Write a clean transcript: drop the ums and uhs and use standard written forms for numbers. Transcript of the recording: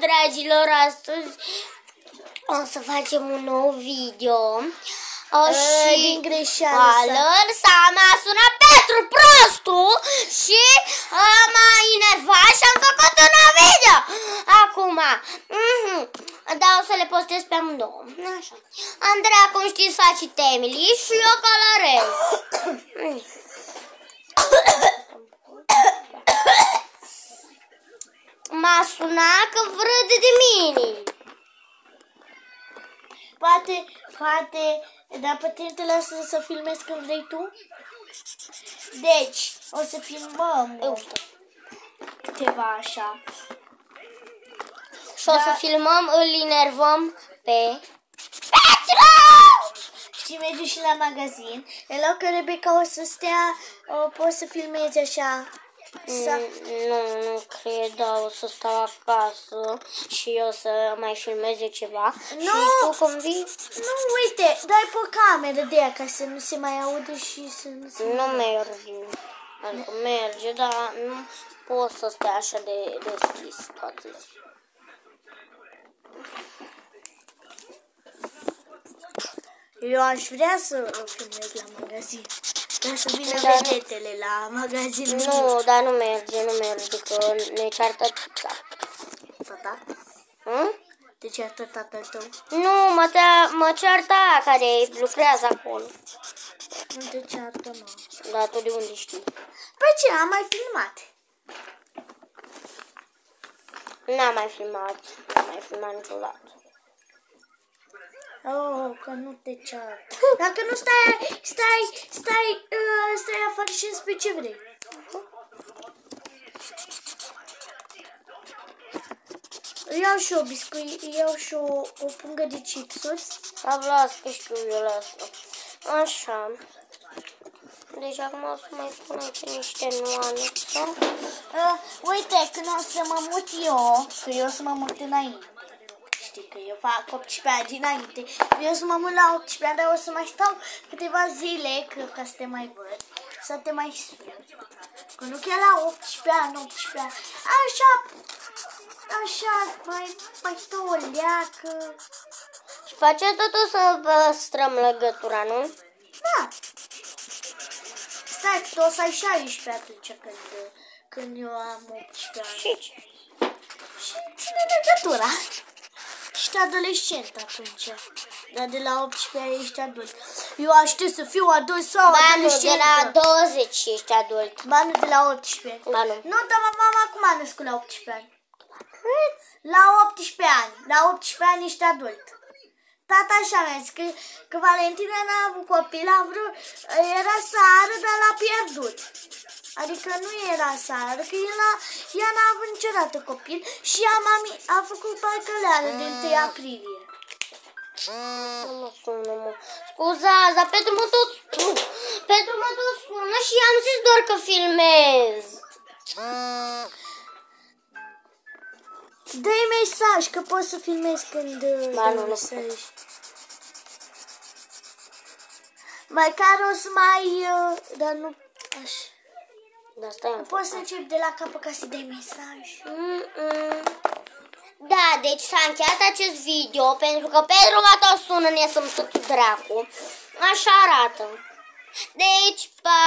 dragilor, astăzi o să facem un nou video. Și din greșeală m-a sunat Petru prostul și m-a enervat și am făcut un nou video. Acum, dar o să le postez pe amândouă. Așa. Andreea, cum știți, face temele și eu colorez. M-a sunat că vrâde de mine. Poate, dar putem te lasă să filmezi când vrei tu? Deci, o să filmăm câteva așa. Și o să filmăm, îl enervăm pe Petru! Și merge și la magazin. În loc că Rebecca o să stea, poți să filmezi așa. Nu cred, dar o să stau acasă și eu să mai filmeze ceva. Nu! Și tu cum vii? Nu, uite, dai pe cameră de aia ca să nu se mai aude și să nu se... Nu merge. Adică merge, dar nu pot să stea așa de deschis toată ziua. Eu aș vrea să filmez la magazin. Dar să vină vedetele la magazin. Nu, dar nu merge, că ne ceartă Tata? Te ceartă tatăl tău? Nu, mă ceartă care lucrează acolo. Nu te ceartă, mă. Dar tu de unde știi? Păi ce, am mai filmat. N-am mai filmat niciodată. Oh, că nu te ceartă. Dacă nu stai afară și îmi spui ce vrei. Iau și o pungă de chipsuri. Las că știu eu asta. Așa. Deci acum o să mai pun aici niște nuanțe. Uite, când o să mă mut eu, că eu o să mă mut înainte. Știi că eu fac 18 ani dinainte. Eu o să mă mut la 18 ani, dar o să mai stau câteva zile, ca să te mai văd, să te mai sun. Că nu chiar la 18 ani, 18 ani. Așa, mai stau o leacă. Și face totul să păstrăm legătura, nu? Da. Stai, tu o să ai 16 atunci când eu am 18 ani. Și ține legătura. Ești adolescent atunci. Dar de la 18 ani ești adult. Eu aștept să fiu adult sau adolescentă. de la 20 ești adult. Ba nu, de la 18 ani. Nu, dar mama acum a născut la 18 ani. La 18 ani. La 18 ani ești adult. Tata așa mi-a zis că Valentina n-a avut copil, era sară, dar l-a pierdut. Adică nu era sară, că ea n-a avut niciodată copil și a făcut parcăleală de 1 aprilie. Nu mă sună, mă. Scuzați, dar Petru mă tot sună și am zis doar că filmez. Dă-i mesaj, că poți să filmezi când nu Măcar o să mai... dar nu... Așa. Da, stai. Poți să încep de la capăt ca să dai mesaj. Da, deci s-a încheiat acest video pentru că Pedro m-a tot sună nesămțătul dracu. Așa arată. Deci, pa!